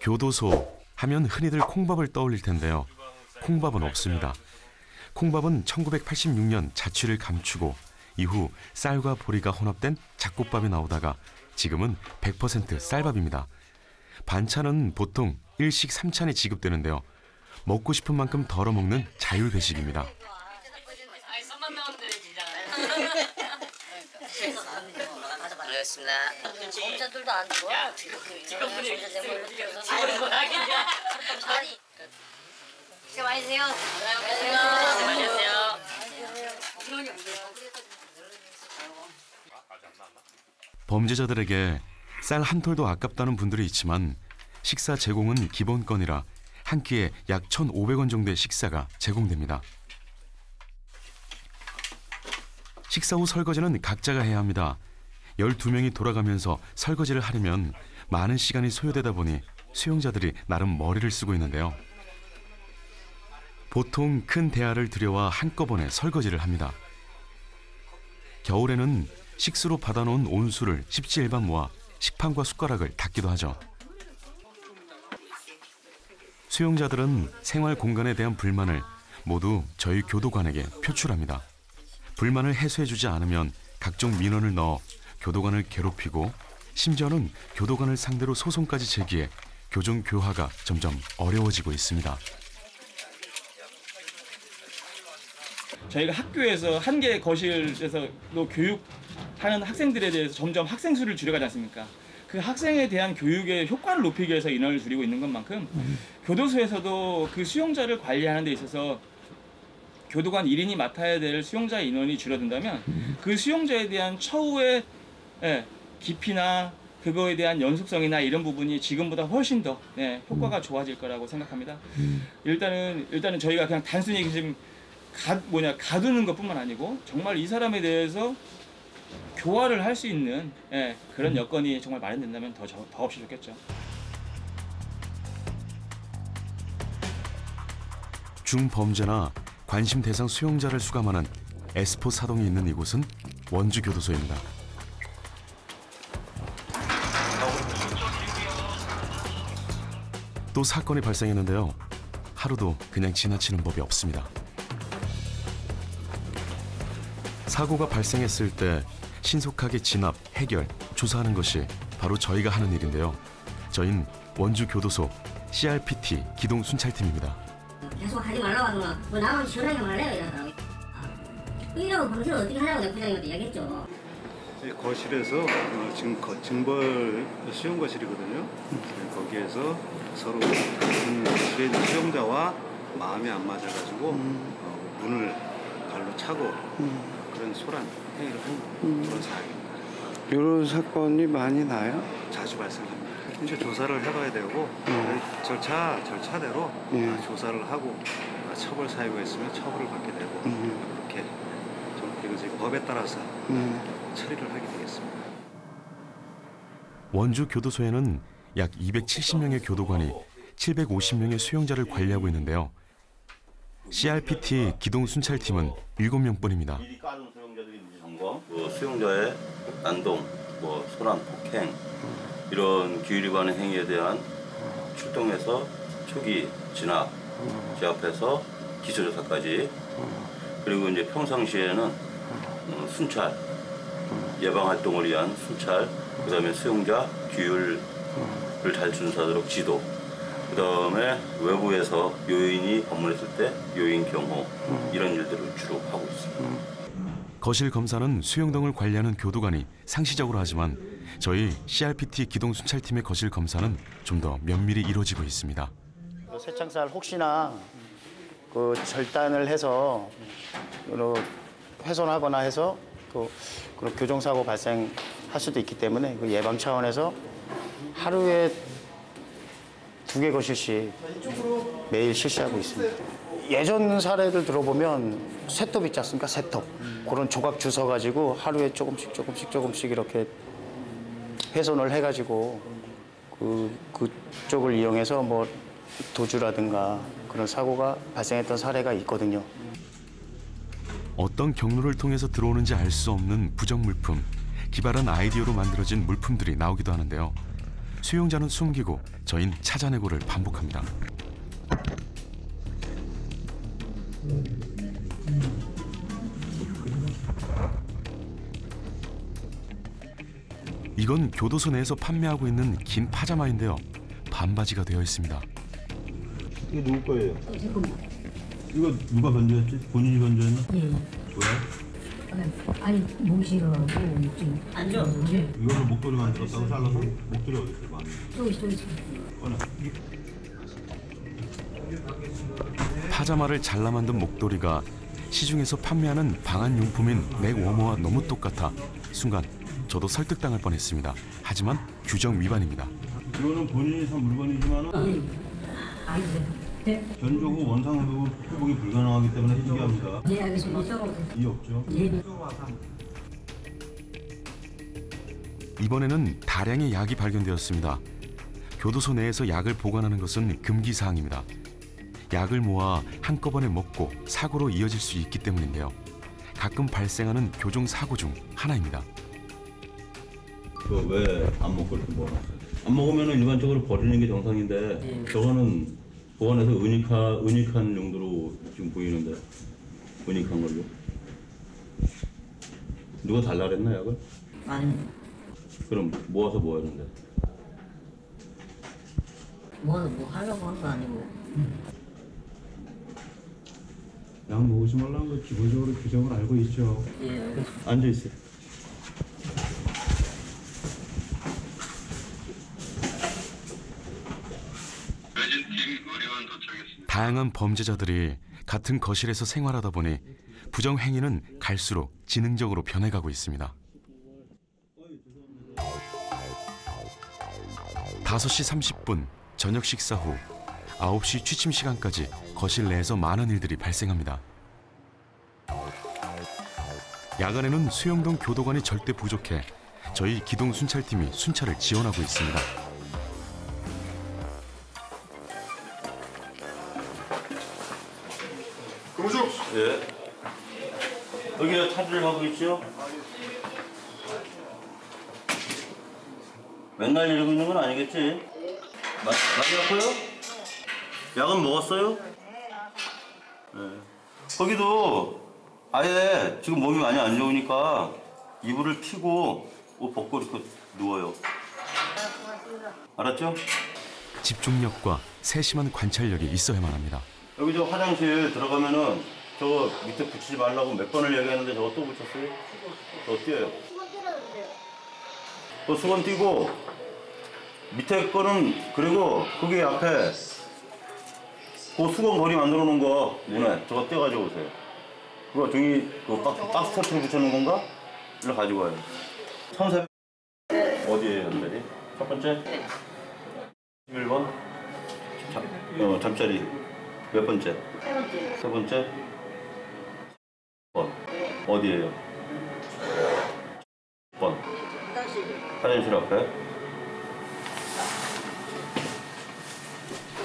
교도소 하면 흔히들 콩밥을 떠올릴 텐데요. 콩밥은 없습니다. 콩밥은 1986년 자취를 감추고 이후 쌀과 보리가 혼합된 잡곡밥이 나오다가 지금은 100% 쌀밥입니다. 반찬은 보통 일식 3찬이 지급되는데요. 먹고 싶은 만큼 덜어먹는 자율배식입니다. 알겠습니다. 검사들도 안 주고 직원분이 수고 많으세요. 안녕하세요. 범죄자들에게 쌀 한 톨도 아깝다는 분들이 있지만 식사 제공은 기본권이라 한 끼에 약 1,500원 정도의 식사가 제공됩니다. 식사 후 설거지는 각자가 해야 합니다. 12명이 돌아가면서 설거지를 하려면 많은 시간이 소요되다 보니 수용자들이 나름 머리를 쓰고 있는데요. 보통 큰 대야를 들여와 한꺼번에 설거지를 합니다. 겨울에는 식수로 받아놓은 온수를 십시일반 모아 식판과 숟가락을 닦기도 하죠. 수용자들은 생활 공간에 대한 불만을 모두 저희 교도관에게 표출합니다. 불만을 해소해주지 않으면 각종 민원을 넣어 교도관을 괴롭히고 심지어는 교도관을 상대로 소송까지 제기해 교정 교화가 점점 어려워지고 있습니다. 저희가 학교에서 한 개의 거실에서도 교육하는 학생들에 대해서 점점 학생 수를 줄여가지 않습니까? 그 학생에 대한 교육의 효과를 높이기 위해서 인원을 줄이고 있는 것만큼 교도소에서도 그 수용자를 관리하는 데 있어서 교도관 1인이 맡아야 될 수용자의 인원이 줄어든다면 그 수용자에 대한 처우의 깊이나 그거에 대한 연속성이나 이런 부분이 지금보다 훨씬 더 효과가 좋아질 거라고 생각합니다. 일단은 저희가 그냥 단순히 지금 가두는 것뿐만 아니고 정말 이 사람에 대해서 교화를 할 수 있는 그런 여건이 정말 마련된다면 더 없이 좋겠죠. 중범죄나 관심 대상 수용자를 수감하는 에스포 사동이 있는 이곳은 원주교도소입니다. 또 사건이 발생했는데요. 하루도 그냥 지나치는 법이 없습니다. 사고가 발생했을 때 신속하게 진압, 해결, 조사하는 것이 바로 저희가 하는 일인데요. 저희는 원주교도소 CRPT 기동순찰팀입니다. 계속 하지 말라고 하더만 뭐 나만 시원하게 말해요 이러더라고요. 이러고 방식을 어떻게 하냐고 내 부장님한테 이야기했죠. 거실에서 지금 징벌 수용거실이거든요. 거기에서 서로 수용자와 마음이 안 맞아가지고 문을 발로 차고 그런 소란 행위를 한 그런 사항입니다. 이런 사건이 많이 나요? 자주 발생합니다. 이제 조사를 해봐야 되고 절차대로 조사를 하고 처벌 사유가 있으면 처벌을 받게 되고 그렇게 좀 이것이 법에 따라서 처리를 하게 되겠습니다. 원주 교도소에는 약 270명의 교도관이 750명의 수용자를 관리하고 있는데요. CRPT 기동순찰팀은 7명뿐입니다. 수용자의 난동, 소란, 폭행 이런 규율 위반 행위에 대한 출동해서 초기 진압, 제압해서 기소조사까지 그리고 이제 평상시에는 순찰, 예방 활동을 위한 순찰, 그다음에 수용자 규율을 잘 준수하도록 지도, 그다음에 외부에서 요인이 방문했을 때 요인 경호 이런 일들을 주로 하고 있습니다. 거실 검사는 수용동을 관리하는 교도관이 상시적으로 하지만 저희 CRPT 기동순찰팀의 거실 검사는 좀 더 면밀히 이루어지고 있습니다. 쇠창살 혹시나 그 절단을 해서 훼손하거나 해서 그런 교정사고 발생할 수도 있기 때문에 그 예방 차원에서 하루에 2개 거실씩 매일 실시하고 있습니다. 예전 사례를 들어보면 셋톱 있지 않습니까? 셋톱. 그런 조각 주워가지고 하루에 조금씩 이렇게 훼손을 해가지고 그쪽을 이용해서 뭐 도주라든가 그런 사고가 발생했던 사례가 있거든요. 어떤 경로를 통해서 들어오는지 알 수 없는 부정 물품, 기발한 아이디어로 만들어진 물품들이 나오기도 하는데요. 수용자는 숨기고 저흰 찾아내고를 반복합니다. 이건 교도소 내에서 판매하고 있는 긴 파자마인데요. 반바지가 되어 있습니다. 이게 누구 거예요? 이거 누가 건조했지? 본인이 건조했나? 예. 왜? 아니 목이 싫어가지고 좀 앉아. 이걸로 목도리 만들었다고 잘라서? 목도리 어디 있어? 저기 꺼내. 파자마를 잘라 만든 목도리가 시중에서 판매하는 방한용품인 맥워머와 너무 똑같아 순간 저도 설득당할 뻔했습니다. 하지만 규정 위반입니다. 이거는 본인이 산 물건이지만은 네. 견조고 원상 회복이 불가능하기 때문에 해지합니다. 예, 알겠습니다. 이 없죠? 예. 이번에는 다량의 약이 발견되었습니다. 교도소 내에서 약을 보관하는 것은 금기 사항입니다. 약을 모아 한꺼번에 먹고 사고로 이어질 수 있기 때문인데요. 가끔 발생하는 교정 사고 중 하나입니다. 그거 왜 안 먹고 이렇게 모아놨어요? 안 먹으면 일반적으로 버리는 게 정상인데 저거는 보관해서 은닉한 용도로 지금 보이는데 은닉한 걸로 누가 달라 그랬나 약을? 아니, 그럼 모아서 뭐 하는데? 뭐 하려고 한 거 아니고. 약 먹지 말라는 거 기본적으로 규정을 알고 있죠. 예. 앉아 있어요. 다양한 범죄자들이 같은 거실에서 생활하다 보니 부정 행위는 갈수록 지능적으로 변해가고 있습니다. 5시 30분 저녁 식사 후 9시 취침 시간까지 거실 내에서 많은 일들이 발생합니다. 야간에는 수영동 교도관이 절대 부족해 저희 기동 순찰팀이 순찰을 지원하고 있습니다. 예. 여기가 차들을 하고 있죠? 맨날 이러고 있는 건 아니겠지? 많이 아파요? 약은 먹었어요? 네. 거기도 아예 지금 몸이 많이 안 좋으니까 이불을 피고 옷 벗고 이렇게 누워요. 알았죠? 집중력과 세심한 관찰력이 있어야만 합니다. 여기 저 화장실 들어가면은 저거 밑에 붙이지 말라고 몇 번을 얘기했는데 저거 또 붙였어요? 저거 띄어요. 그 수건 띄고 밑에 거는 그리고 거기 앞에 그 수건 거리 만들어 놓은 거 문에 저거 떼가지고 오세요. 그거 종이 그 박스 테이프로 붙여놓은 건가? 일로 가지고 와요. 1,400 어디에 연달이? 첫 번째? 11번? 잠자리 몇 번째? 세 번째? 번 어디에요? 번 화장실 앞에.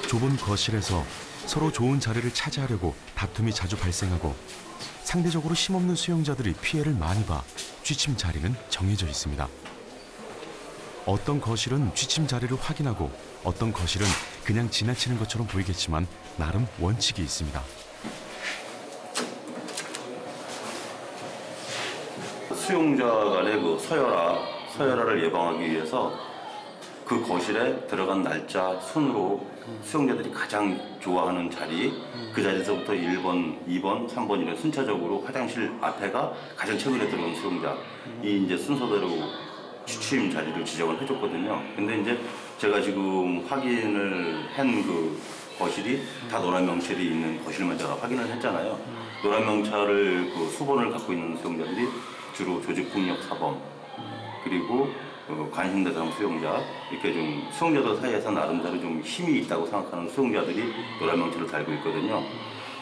좁은 거실에서 서로 좋은 자리를 차지하려고 다툼이 자주 발생하고 상대적으로 힘없는 수용자들이 피해를 많이 봐 취침 자리는 정해져 있습니다. 어떤 거실은 취침 자리를 확인하고 어떤 거실은 그냥 지나치는 것처럼 보이겠지만 나름 원칙이 있습니다. 수용자 간의 그 서열화를 예방하기 위해서 그 거실에 들어간 날짜 순으로 수용자들이 가장 좋아하는 자리, 그 자리에서부터 1번, 2번, 3번 이런 순차적으로 화장실 앞에가 가장 최근에 들어온 수용자 이 이제 순서대로 취침 자리를 지정을 해줬거든요. 근데 이제 제가 지금 확인을 한 그 거실이 다 노란 명찰이 있는 거실만 제가 확인을 했잖아요. 노란 명찰을 그 수번을 갖고 있는 수용자들이 주로 조직폭력 사범 그리고 관심 대상 수용자 이렇게 좀 수용자들 사이에서 나름대로 좀 힘이 있다고 생각하는 수용자들이 노란 명찰을 달고 있거든요.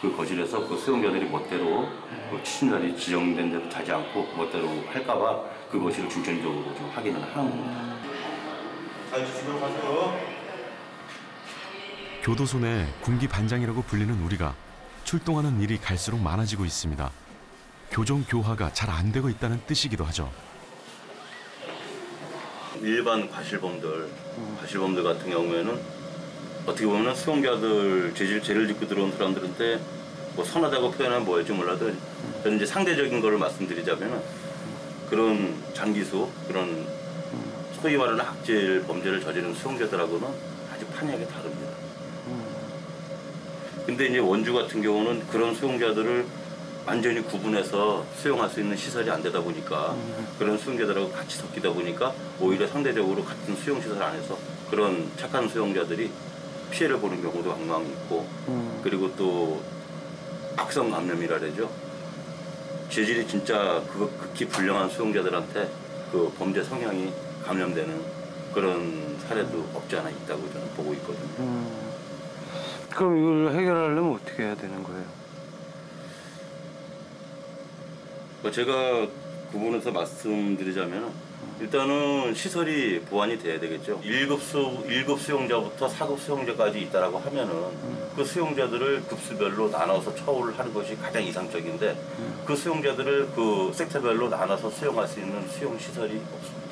그 거실에서 그 수용자들이 멋대로 그 취침 자리 지정된 대로 자지 않고 멋대로 할까봐 그 거실을 중점적으로 좀 확인을 하는 겁니다. 잘 집으로 가세요. 교도소 내 군기 반장이라고 불리는 우리가 출동하는 일이 갈수록 많아지고 있습니다. 교정 교화가 잘 안 되고 있다는 뜻이기도 하죠. 일반 과실범들 같은 경우에는 어떻게 보면 수용자들 죄를 짓고 들어온 사람들한테 뭐 선하다고 표현하면 뭐일지 몰라도 저는 이제 상대적인 거를 말씀드리자면 그런 장기수 그런 소위 말하는 악질 범죄를 저지른 수용자들하고는 아주 판이하게 다릅니다. 근데 이제 원주 같은 경우는 그런 수용자들을 완전히 구분해서 수용할 수 있는 시설이 안 되다 보니까 그런 수용자들하고 같이 섞이다 보니까 오히려 상대적으로 같은 수용시설 안에서 그런 착한 수용자들이 피해를 보는 경우도 왕왕 있고 그리고 또 악성 감염이라 그러죠. 죄질이 진짜 극히 불량한 수용자들한테 그 범죄 성향이 감염되는 그런 사례도 없지 않아 있다고 저는 보고 있거든요. 그럼 이걸 해결하려면 어떻게 해야 되는 거예요? 제가 그 부분에서 말씀드리자면 일단은 시설이 보완이 돼야 되겠죠. 1급 수용자부터 4급 수용자까지 있다라고 하면은 그 수용자들을 급수별로 나눠서 처우를 하는 것이 가장 이상적인데 그 수용자들을 그 섹터별로 나눠서 수용할 수 있는 수용 시설이 없습니다.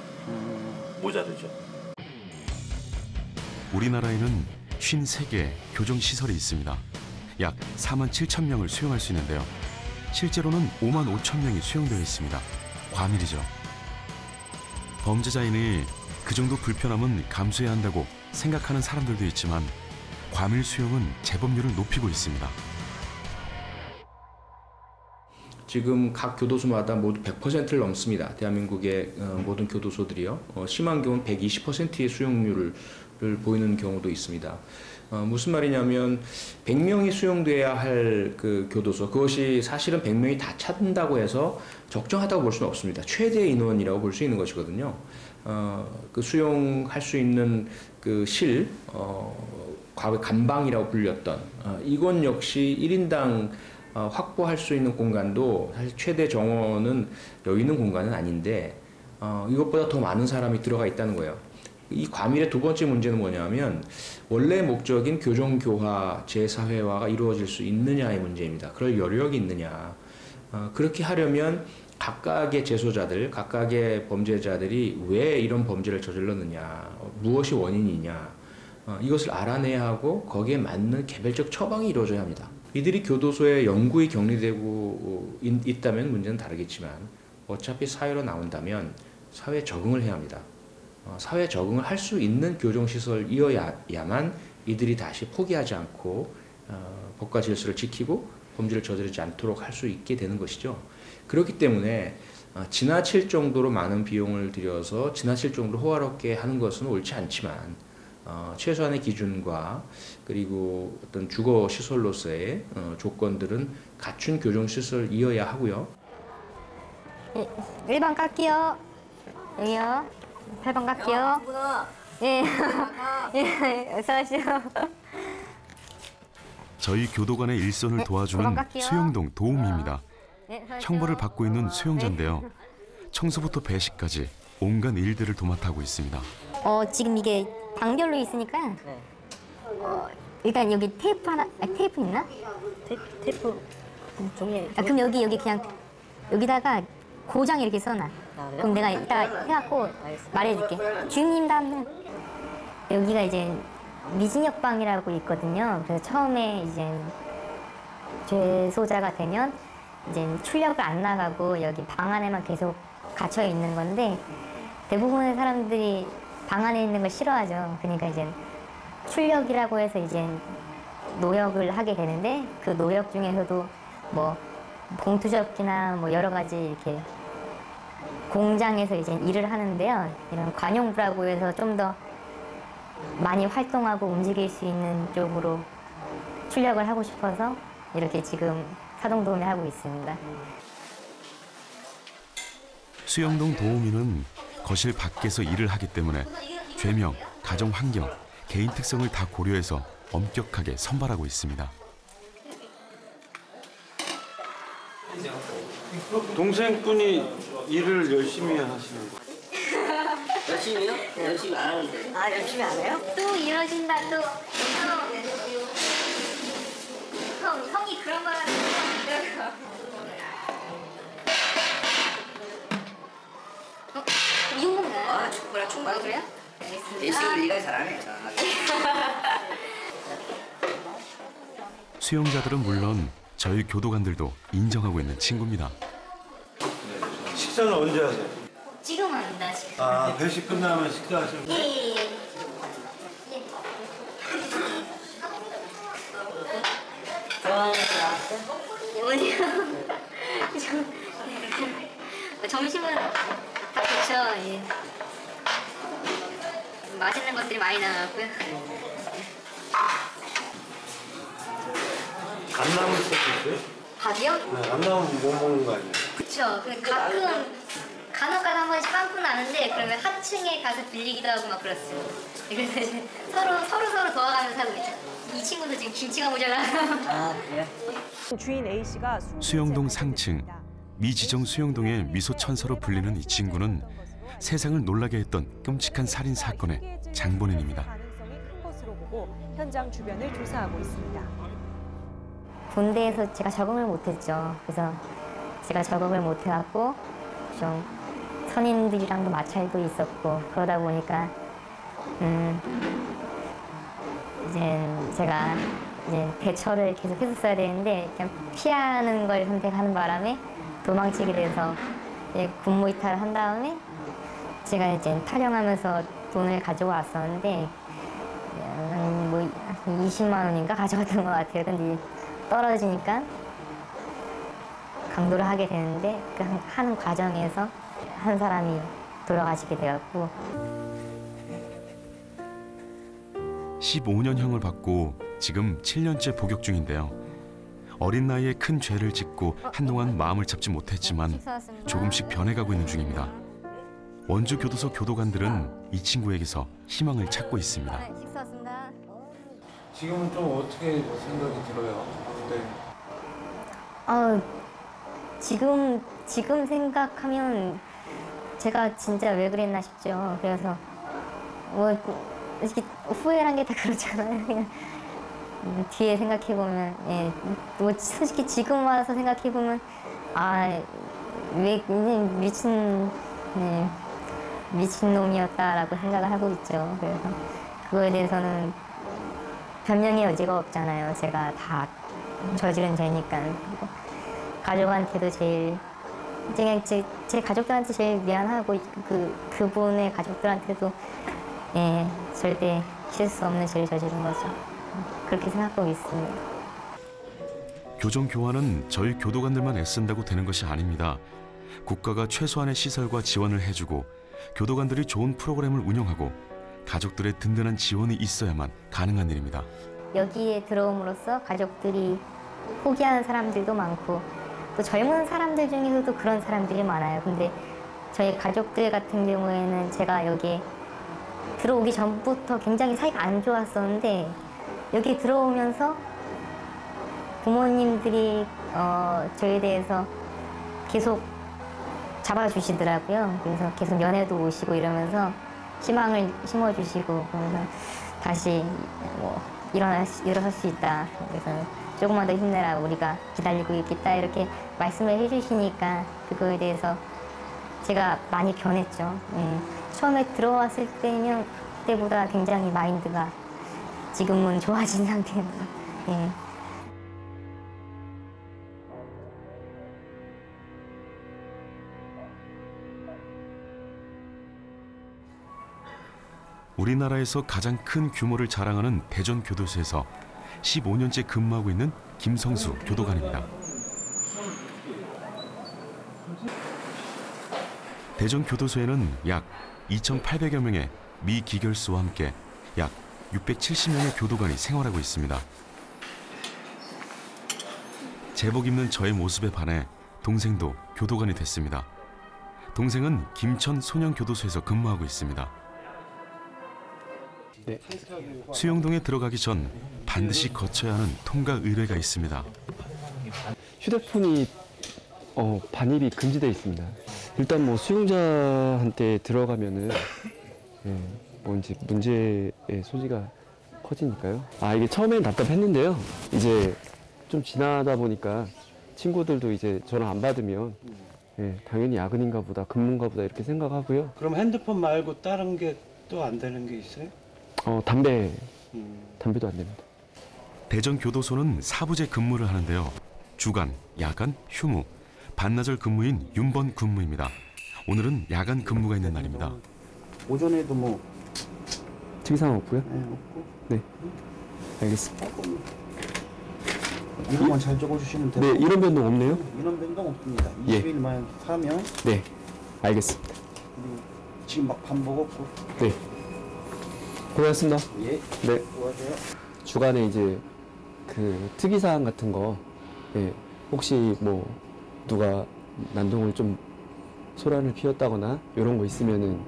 모자르죠. 우리나라에는 53개 교정시설이 있습니다. 약 4만 7천 명을 수용할 수 있는데요. 실제로는 5만 5천 명이 수용되어 있습니다. 과밀이죠. 범죄자인이 그 정도 불편함은 감수해야 한다고 생각하는 사람들도 있지만 과밀 수용은 재범률을 높이고 있습니다. 지금 각 교도소마다 모두 100%를 넘습니다. 대한민국의 모든 교도소들이요. 심한 경우는 120%의 수용률을 보이는 경우도 있습니다. 무슨 말이냐면 100명이 수용돼야 할 그 교도소, 그것이 사실은 100명이 다 찬다고 해서 적정하다고 볼 수는 없습니다. 최대 인원이라고 볼 수 있는 것이거든요. 그 수용할 수 있는 그 과거 감방이라고 불렸던 이건 역시 1인당 확보할 수 있는 공간도 사실 최대 정원은 여유 있는 공간은 아닌데 이것보다 더 많은 사람이 들어가 있다는 거예요. 이 과밀의 두 번째 문제는 뭐냐면 원래 목적인 교정교화, 재사회화가 이루어질 수 있느냐의 문제입니다. 그럴 여력이 있느냐. 그렇게 하려면 각각의 재소자들, 각각의 범죄자들이 왜 이런 범죄를 저질렀느냐, 무엇이 원인이냐, 이것을 알아내야 하고 거기에 맞는 개별적 처방이 이루어져야 합니다. 이들이 교도소에 영구히 격리되고 있다면 문제는 다르겠지만 어차피 사회로 나온다면 사회에 적응을 해야 합니다. 사회에 적응을 할 수 있는 교정시설이어야만 이들이 다시 포기하지 않고 법과 질서를 지키고 범죄를 저지르지 않도록 할 수 있게 되는 것이죠. 그렇기 때문에 지나칠 정도로 많은 비용을 들여서 지나칠 정도로 호화롭게 하는 것은 옳지 않지만 최소한의 기준과 그리고 어떤 주거시설로서의 조건들은 갖춘 교정시설이어야 하고요. 1번 깎기요. 여기요. 8번 깎기요. 예. 예. 어서 오시오. 저희 교도관의 일선을 도와주는 수용동 도우미입니다. 형벌을 받고 있는 수용자인데요. 청소부터 배식까지 온갖 일들을 도맡아하고 있습니다. 지금 이게 방별로 있으니까 일단 여기 테이프 하나, 테이프 있나? 테이프 종이에. 그럼 여기 그냥 여기다가 고장 이렇게 써놔. 그럼 내가 이따 해갖고 말해줄게. 주임님 다음은 여기가 이제 미진역방이라고 있거든요. 그래서 처음에 이제 죄소자가 되면 이제 출력을 안 나가고 여기 방 안에만 계속 갇혀 있는 건데 대부분의 사람들이 방 안에 있는 걸 싫어하죠. 그러니까 이제 출력이라고 해서 이제 노역을 하게 되는데 그 노역 중에서도 뭐 봉투접기나 뭐 여러 가지 이렇게 공장에서 이제 일을 하는데요. 이런 관용부라고 해서 좀 더 많이 활동하고 움직일 수 있는 쪽으로 출력을 하고 싶어서 이렇게 지금 사동도우미 하고 있습니다. 수용동 도우미는 거실 밖에서 일을 하기 때문에 죄명, 가정 환경, 개인 특성을 다 고려해서 엄격하게 선발하고 있습니다. 동생분이 일을 열심히 하시는 거예요? 열심히요? 열심히 안 하는데. 아, 열심히 안 해요? 또 이러진다, 또. 형이 그런 말 하면 이런 건가요? 충분해 충분해. 그래요? 예식을 네가 잘하네 정확하게. 수용자들은 물론 저희 교도관들도 인정하고 있는 친구입니다. 식사는 언제 하세요? 지금 합니다. 지금. 아, 회식 끝나면 식사하시는 거예요? 예. 이모님. 점심은 다 좋죠. 예. 맛있는 것들이 많이 나왔고요. 안 남을 수도 있어요? 밥이요? 네, 안 나오면 못 먹는 거 아니에요? 그쵸. 근데 가끔 간혹가다 한 번씩 빵꾸 나는데 그러면 하층에 가서 빌리기도 하고 막 그렇어요. 그래서 이제 서로 도와가면서 하고 있죠. 이 친구도 지금 김치가 모자라. 아 그래? 주인 A 씨가 수영동 상층 미지정 수영동의 미소 천사로 불리는 이 친구는 세상을 놀라게 했던 끔찍한 살인 사건의 장본인입니다. 가능성이 큰 것으로 보고 현장 주변을 조사하고 있습니다. 군대에서 제가 적응을 못했죠. 그래서 제가 적응을 못해갖고 좀 선임들이랑도 마찰도 있었고 그러다 보니까 이제 제가 이제 대처를 계속 했었어야 되는데 그냥 피하는 걸 선택하는 바람에 도망치게 돼서 이제 군무 이탈을 한 다음에 제가 이제 탈영하면서 돈을 가지고 왔었는데 뭐 20만 원인가 가져갔던 것 같아요. 근데 떨어지니까 강도를 하게 되는데 그 하는 과정에서 한 사람이 돌아가시게 되었고 15년형을 받고 지금 7년째 복역 중인데요. 어린 나이에 큰 죄를 짓고 한동안 마음을 잡지 못했지만 조금씩 변해가고 있는 중입니다. 원주 교도소 교도관들은 이 친구에게서 희망을 찾고 있습니다. 지금은 좀 어떻게 생각이 들어요? 네. 지금 생각하면 제가 진짜 왜 그랬나 싶죠. 그래서 뭐 이렇게 후회란 게 다 그렇잖아요. 그냥 뒤에 생각해 보면, 예, 뭐 솔직히 지금 와서 생각해 보면 왜 미친 놈이었다라고 생각을 하고 있죠. 그래서 그거에 대해서는 변명의 여지가 없잖아요. 제가 다 저지른 죄니까. 그리고 가족한테도 제 가족들한테 제일 미안하고 그분의 가족들한테도 절대 실수 없는 죄를 저지른 거죠. 그렇게 생각하고 있습니다. 교정 교환은 저희 교도관들만 애쓴다고 되는 것이 아닙니다. 국가가 최소한의 시설과 지원을 해주고 교도관들이 좋은 프로그램을 운영하고 가족들의 든든한 지원이 있어야만 가능한 일입니다. 여기에 들어옴으로써 가족들이 포기하는 사람들도 많고 또 젊은 사람들 중에서도 그런 사람들이 많아요. 근데 저희 가족들 같은 경우에는 제가 여기에 들어오기 전부터 굉장히 사이가 안 좋았었는데 여기 들어오면서 부모님들이 저에 대해서 계속 잡아주시더라고요. 그래서 계속 면회도 오시고 이러면서 희망을 심어주시고 그러면서 다시 뭐 일어설 수 있다. 그래서 조금만 더 힘내라. 우리가 기다리고 있겠다. 이렇게 말씀을 해주시니까 그거에 대해서 제가 많이 변했죠. 처음에 들어왔을 때보다 굉장히 마인드가 지금은 좋아진 상태입니다. 우리나라에서 가장 큰 규모를 자랑하는 대전교도소에서 15년째 근무하고 있는 김성수 교도관입니다. 대전교도소에는 약 2,800여 명의 미기결수와 함께 약 670명의 교도관이 생활하고 있습니다. 제복 입는 저의 모습에 반해 동생도 교도관이 됐습니다. 동생은 김천 소년교도소에서 근무하고 있습니다. 네. 수영동에 들어가기 전 반드시 거쳐야 하는 통과 의뢰가 있습니다. 휴대폰이 반입이 금지되어 있습니다. 일단 뭐 수용자한테 들어가면은 뭐 이제 문제의 소지가 커지니까요. 이게 처음엔 답답했는데요. 이제 좀 지나다 보니까 친구들도 이제 전화 안 받으면 예, 당연히 야근인가 보다, 근무인가 보다 이렇게 생각하고요. 그럼 핸드폰 말고 다른 게 또 안 되는 게 있어요? 담배도 안 됩니다. 대전교도소는 4부제 근무를 하는데요. 주간, 야간, 휴무, 반나절 근무인 윤번 근무입니다. 오늘은 야간 근무가 있는 날입니다. 오전에도 뭐 특이사항 없고요? 네, 없고. 네, 알겠습니다. 이것만 잘 적어주시면 되고. 네, 이런 변동 없네요? 이런 변동 없습니다. 예. 20일만 하면. 네, 알겠습니다. 그리고 지금 막 밥 먹었고. 네, 고맙습니다. 예. 네. 수고하세요. 주간에 이제 그 특이사항 같은 거, 예, 혹시 뭐 누가 난동을 좀 소란을 피웠다거나 이런 거 있으면은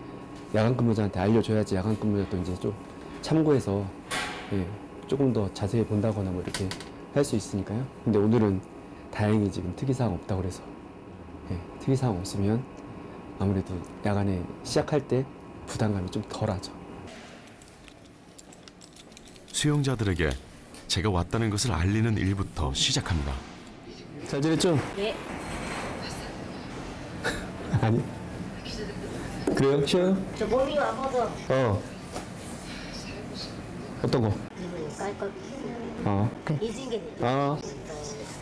야간 근무자한테 알려줘야지 야간 근무자도 이제 좀 참고해서 예, 조금 더 자세히 본다거나 뭐 이렇게 할 수 있으니까요. 근데 오늘은 다행히 지금 특이사항 없다고 그래서 예, 특이사항 없으면 아무래도 야간에 시작할 때 부담감이 좀 덜하죠. 수용자들에게 제가 왔다는 것을 알리는 일부터 시작합니다. 잘 지냈죠? 네. 아니. 그래요? 쉬어요? 저 몸이 아파서 어떤 거? 이거 깔걸. 이진게.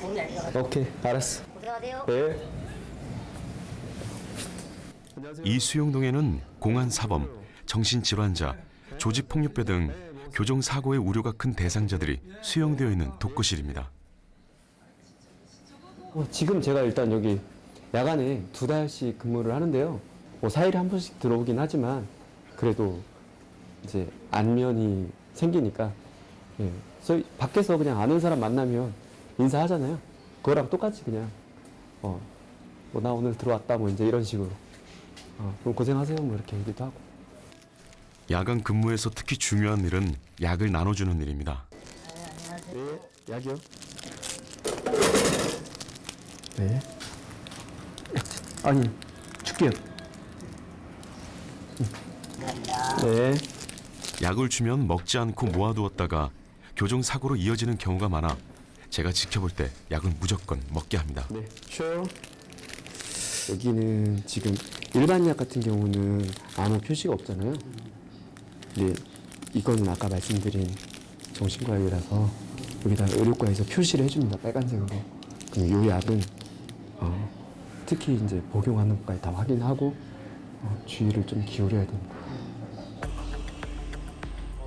몸이 안 좋아가지고. 오케이, 알았어. 고생하세요. 네. 이 수용동에는 공안사범, 정신질환자, 조직폭력배 등 교정사고의 우려가 큰 대상자들이 수용되어 있는 독거실입니다. 지금 제가 일단 여기 야간에 2달씩 근무를 하는데요. 뭐 4일에 한 번씩 들어오긴 하지만 그래도 이제 안면이 생기니까 예. 저희 밖에서 그냥 아는 사람 만나면 인사하잖아요. 그거랑 똑같이 그냥 뭐 나 오늘 들어왔다 뭐 이제 이런 식으로 그럼 고생하세요 뭐 이렇게 얘기도 하고. 야간 근무에서 특히 중요한 일은 약을 나눠주는 일입니다. 네, 약이요? 네. 아니, 줄게요. 네. 약을 주면 먹지 않고 모아두었다가 교정사고로 이어지는 경우가 많아 제가 지켜볼 때 약은 무조건 먹게 합니다. 네, 쉬어요. 여기는 지금 일반 약 같은 경우는 아무 표시가 없잖아요. 근데 이거는 아까 말씀드린 정신과약이라서 여기다 의료과에서 표시를 해줍니다. 빨간색으로. 그럼 이 약은 특히 이제 복용하는 것까지 다 확인하고 주의를 좀 기울여야 됩니다.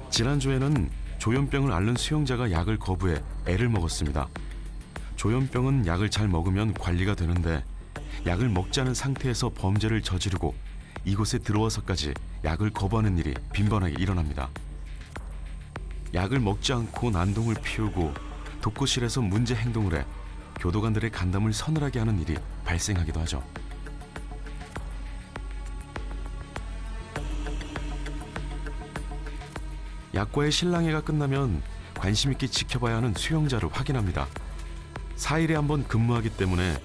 지난주에는 조현병을 앓는 수용자가 약을 거부해 애를 먹었습니다. 조현병은 약을 잘 먹으면 관리가 되는데 약을 먹지 않은 상태에서 범죄를 저지르고 이곳에 들어와서까지 약을 거부하는 일이 빈번하게 일어납니다. 약을 먹지 않고 난동을 피우고 독거실에서 문제 행동을 해 교도관들의 간담을 서늘하게 하는 일이 발생하기도 하죠. 약과의 실랑이가 끝나면 관심 있게 지켜봐야 하는 수용자를 확인합니다. 4일에 한 번 근무하기 때문에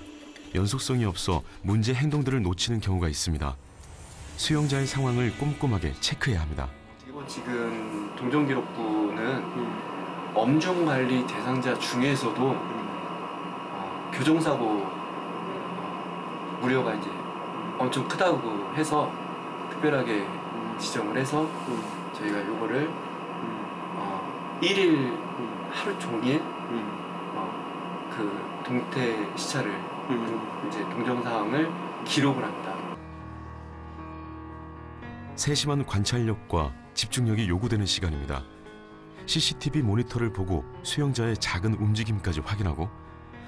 연속성이 없어 문제 행동들을 놓치는 경우가 있습니다. 수용자의 상황을 꼼꼼하게 체크해야 합니다. 그리고 지금 동정기록부는 엄중관리 대상자 중에서도 교정사고 우려가 이제 엄청 크다고 해서 특별하게 지정을 해서 저희가 요거를 1일 하루 종일 그 동태 시찰을 이제 동정사항을 기록을 합니다. 세심한 관찰력과 집중력이 요구되는 시간입니다. CCTV 모니터를 보고 수용자의 작은 움직임까지 확인하고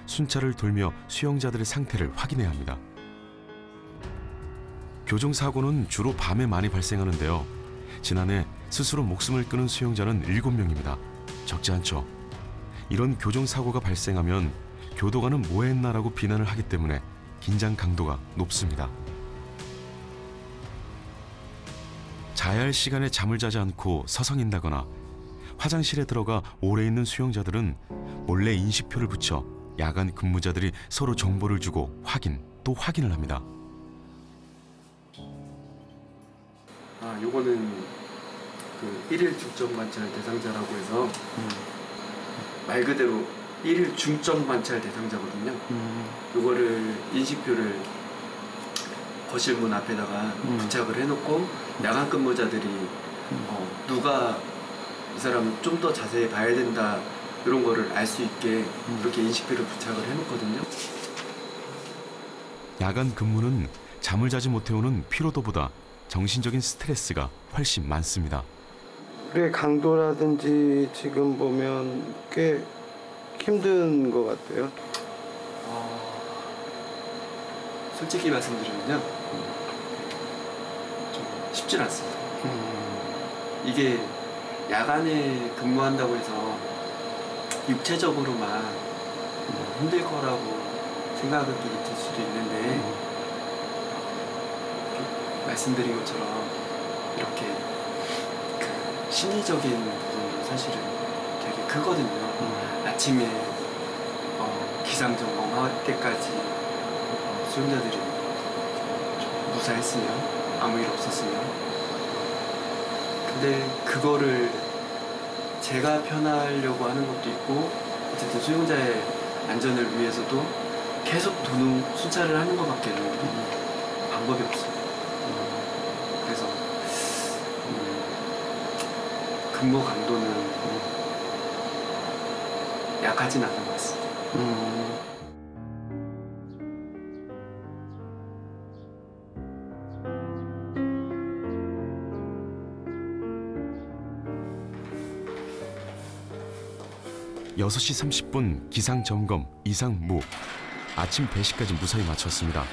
순찰을 돌며 수용자들의 상태를 확인해야 합니다. 교정사고는 주로 밤에 많이 발생하는데요. 지난해 스스로 목숨을 끊은 수용자는 7명입니다. 적지 않죠. 이런 교정사고가 발생하면 교도관은 뭐 했나라고 비난을 하기 때문에 긴장 강도가 높습니다. 자야 할 시간에 잠을 자지 않고 서성인다거나 화장실에 들어가 오래 있는 수용자들은 몰래 인식표를 붙여 야간 근무자들이 서로 정보를 주고 또 확인을 합니다. 요거는 그 1일 중점 관찰 대상자라고 해서 말 그대로 1일 중점 관찰 대상자거든요. 요거를 인식표를 거실문 앞에다가 부착을 해놓고 야간 근무자들이 누가 이 사람 좀 더 자세히 봐야 된다 이런 거를 알 수 있게 그렇게 인식표를 부착을 해놓거든요. 야간 근무는 잠을 자지 못해 오는 피로도보다 정신적인 스트레스가 훨씬 많습니다. 불의 강도라든지 지금 보면 꽤 힘든 것 같아요. 솔직히 말씀드리면요, 좀 쉽진 않습니다. 이게 야간에 근무한다고 해서 육체적으로만 힘들 거라고 생각이 들 수도 있는데 말씀드린 것처럼 이렇게 그 심리적인 부분도 사실은 되게 크거든요. 아침에 기상점검할 때까지 수용자들이 좀 무사했으면 아무 일 없었으면 근데 그거를 제가 편하려고 하는 것도 있고 어쨌든 수용자의 안전을 위해서도 계속 도는 순찰을 하는 것밖에 방법이 없어요. 그래서 근무 강도는 약하진 않은 것 같습니다. 6시 30분 기상점검 이상 무. 아침 배식까지 무사히 마쳤습니다.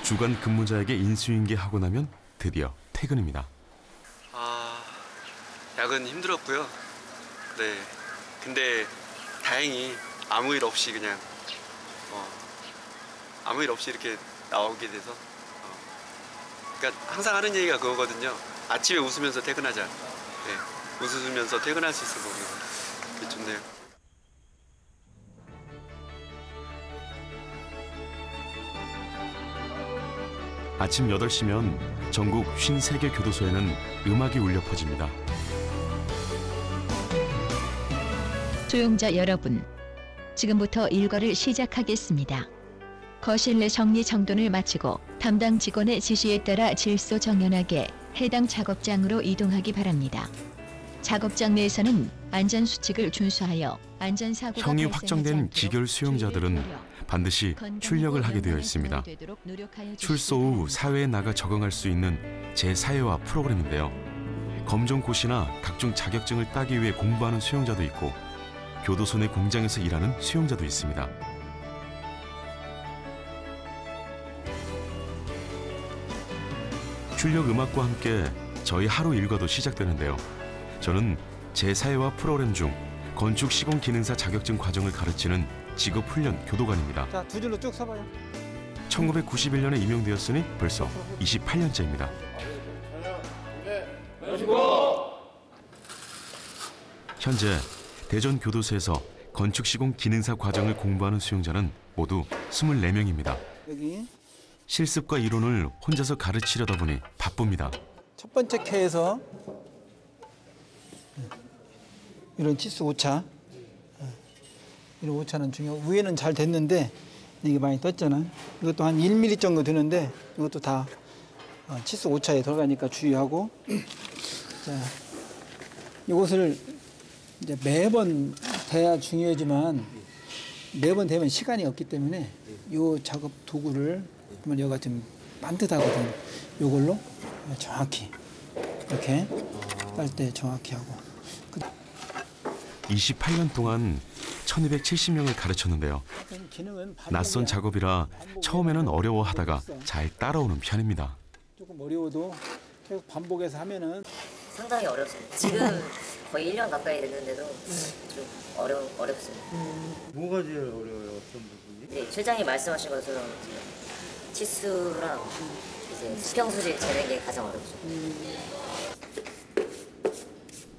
주간 근무자에게 인수인계하고 나면 드디어 퇴근입니다. 야근 힘들었고요. 네. 근데 다행히 아무 일 없이 그냥 아무 일 없이 이렇게 나오게 돼서 그러니까 항상 하는 얘기가 그거거든요. 아침에 웃으면서 퇴근하자. 네. 웃으면서 퇴근할 수 있어서 되게 좋네요. 아침 8시면 전국 53개 교도소에는 음악이 울려 퍼집니다. 수용자 여러분, 지금부터 일과를 시작하겠습니다. 거실 내 정리정돈을 마치고 담당 직원의 지시에 따라 질소정연하게 해당 작업장으로 이동하기 바랍니다. 작업장 내에서는 안전수칙을 준수하여 안전사고가 형이 발생하지 확정된 않도록 기결 수용자들은 반드시 출력을 하게 되어 있습니다. 출소 후 사회에 나가 적응할 수 있는 제4회화 프로그램인데요. 검정고시나 각종 자격증을 따기 위해 공부하는 수용자도 있고 교도소 내 공장에서 일하는 수용자도 있습니다. 출력 음악과 함께 저희 하루 일과도 시작되는데요. 저는 제4회화 프로그램 중 건축 시공 기능사 자격증 과정을 가르치는 직업훈련 교도관입니다. 자, 두 줄로 쭉 서봐요. 1991년에 임용되었으니 벌써 28년째입니다. 현재 대전 교도소에서 건축 시공 기능사 과정을 공부하는 수용자는 모두 24명입니다. 여기 실습과 이론을 혼자서 가르치려다 보니 바쁩니다. 첫 번째 쾌에서 이런 치수 오차, 이런 오차는 중요하고 위에는 잘 됐는데 이게 많이 떴잖아. 이것도 한 1mm 정도 되는데 이것도 다 치수 오차에 들어가니까 주의하고. 자, 이것을 이제 매번 돼야 중요하지만 매번 되면 시간이 없기 때문에 이 작업 도구를 보면 여기가 좀 반듯하거든요. 이걸로 정확히 이렇게 딸 때 정확히 하고. 28년 동안 1270명을 가르쳤는데요. 낯선 작업이라 처음에는 어려워하다가 잘 따라오는 편입니다. 조금 어려워도 계속 반복해서 하면은 상당히 어렵습니다. 지금 거의 1년 가까이 됐는데도 좀 어렵습니다. 뭐가 제일 어려워요? 어떤 부분이? 네, 실장이 말씀하신 것처럼 치수랑 이제 수평수질 재는 게 가장 어렵죠.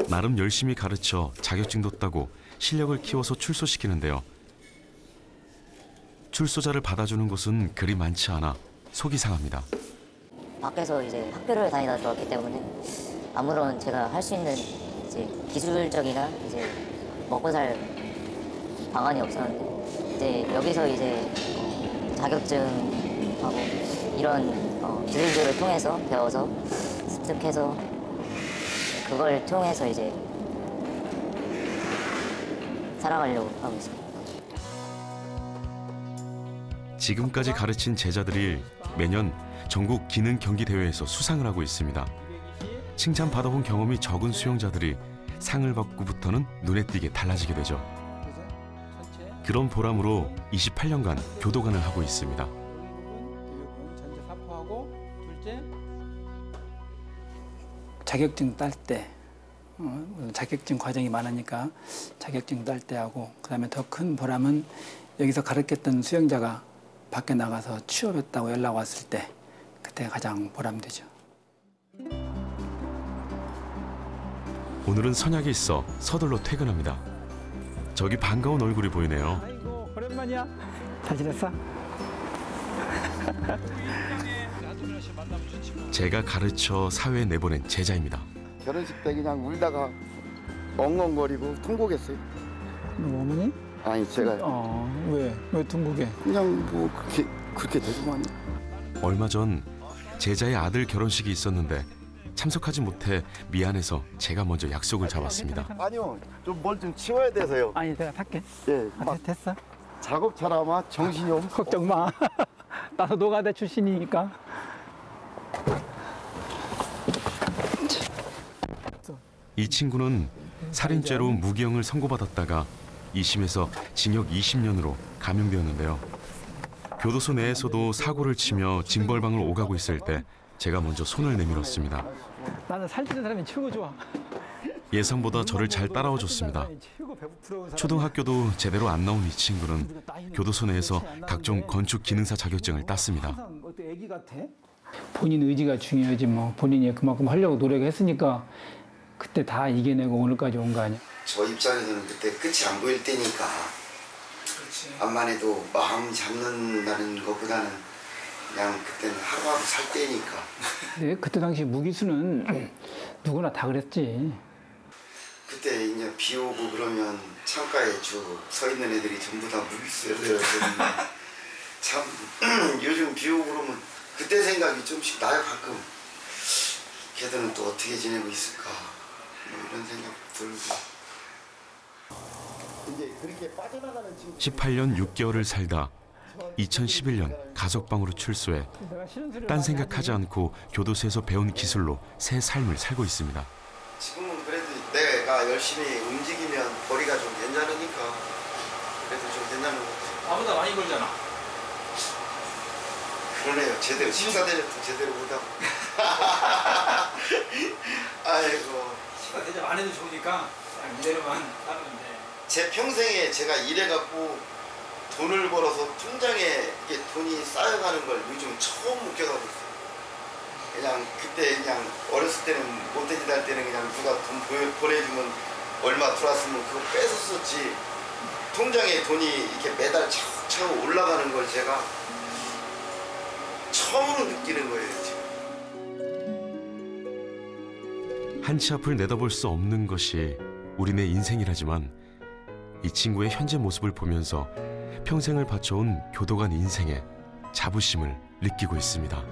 나름 열심히 가르쳐 자격증도 따고 실력을 키워서 출소시키는데요. 출소자를 받아주는 곳은 그리 많지 않아 속이 상합니다. 밖에서 이제 학교를 다니다 들어왔기 때문에 아무런 제가 할 수 있는 이제 기술적이나 이제 먹고 살 방안이 없었는데 이제 여기서 이제 자격증하고 이런 기술들을 통해서 배워서 습득해서 그걸 통해서 이제 살아가려고 하고 있습니다. 지금까지 가르친 제자들이 매년 전국 기능 경기 대회에서 수상을 하고 있습니다. 칭찬받아본 경험이 적은 수영자들이 상을 받고부터는 눈에 띄게 달라지게 되죠. 그런 보람으로 28년간 교도관을 하고 있습니다. 자격증 딸 때, 자격증 과정이 많으니까 자격증 딸 때 하고, 그다음에 더 큰 보람은 여기서 가르쳤던 수영자가 밖에 나가서 취업했다고 연락 왔을 때, 그때 가장 보람되죠. 오늘은 선약에 있어 서둘러 퇴근합니다. 저기 반가운 얼굴이 보이네요. 아이고, 오랜만이야. 잘 지냈어? 제가 가르쳐 사회에 내보낸 제자입니다. 결혼식 때 그냥 울다가 엉엉거리고 통곡했어요. 너 어머니? 아니 제가. 왜? 왜 통곡해? 그냥 뭐 그렇게 되더만. 얼마 전 제자의 아들 결혼식이 있었는데 참석하지 못해 미안해서 제가 먼저 약속을 잡았습니다. 아니요, 좀 뭘 좀 치워야 돼서요. 아니 내가 탈게. 예, 됐어. 작업차라 아마 정신이 없어. 걱정 마. 나도 노가다 출신이니까. 이 친구는 살인죄로 무기형을 선고받았다가 2심에서 징역 20년으로 감형되었는데요. 교도소 내에서도 사고를 치며 징벌방을 오가고 있을 때 제가 먼저 손을 내밀었습니다. 나는 살찌는 사람이 최고 좋아. 예상보다 저를 잘 따라와 줬습니다. 초등학교도 제대로 안 나온 이 친구는 교도소 내에서 각종 건축 기능사 자격증을 땄습니다. 애기 같아? 본인 의지가 중요하지 뭐. 본인이 그만큼 하려고 노력했으니까 그때 다 이겨내고 오늘까지 온 거 아니야. 저 입장에서는 그때 끝이 안 보일 때니까 암만 해도 마음 잡는다는 것보다는 그냥 그때는 하루하루 살 때니까. 근데 그때 당시 무기수는 누구나 다 그랬지. 그때 이제 비 오고 그러면 창가에 쭉 서 있는 애들이 전부 다 무기수였는데 참 요즘 비 오고 그러면 그때 생각이 좀씩 나요 가끔. 걔들은 또 어떻게 지내고 있을까 뭐 이런 생각 들고. 18년 6개월을 살다 2011년 가석방으로 출소해 딴 생각하지 않고 교도소에서 배운 기술로 새 삶을 살고 있습니다. 지금은 그래도 내가 열심히 움직이면 벌이가 좀 괜찮으니까 그래도 좀 괜찮은 것 같아요. 나보다 많이 벌잖아. 그러네요. 제대로 식사 대접도 제대로 못하고. 아이고. 식사 대접 안 해도 좋으니까 이대로만 하면 돼. 제 평생에 제가 일해갖고 돈을 벌어서 통장에 이게 돈이 쌓여가는 걸 요즘 처음 느껴가고 있어요. 그냥 그때 그냥 어렸을 때는 못된 짓 할 때는 그냥 누가 돈 보내주면 얼마 들어왔으면 그거 뺏었었지. 통장에 돈이 이렇게 매달 차곡차곡 올라가는 걸 제가 처음으로 느끼는 거예요, 지금. 한치 앞을 내다볼 수 없는 것이 우리네 인생이라지만 이 친구의 현재 모습을 보면서 평생을 바쳐온 교도관 인생에 자부심을 느끼고 있습니다.